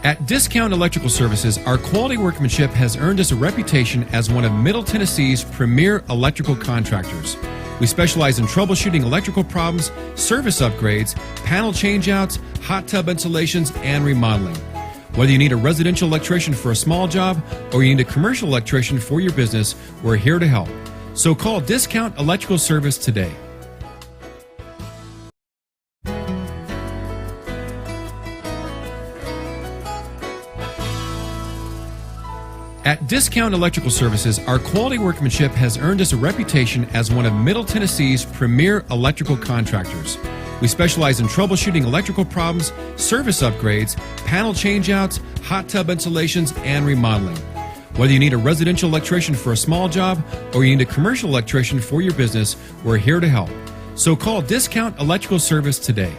At Discount Electrical Services, our quality workmanship has earned us a reputation as one of Middle Tennessee's premier electrical contractors. We specialize in troubleshooting electrical problems, service upgrades, panel changeouts, hot tub installations, and remodeling. Whether you need a residential electrician for a small job or you need a commercial electrician for your business, we're here to help. So call Discount Electrical Service today. At Discount Electrical Services, our quality workmanship has earned us a reputation as one of Middle Tennessee's premier electrical contractors. We specialize in troubleshooting electrical problems, service upgrades, panel changeouts, hot tub installations, and remodeling. Whether you need a residential electrician for a small job or you need a commercial electrician for your business, we're here to help. So call Discount Electrical Service today.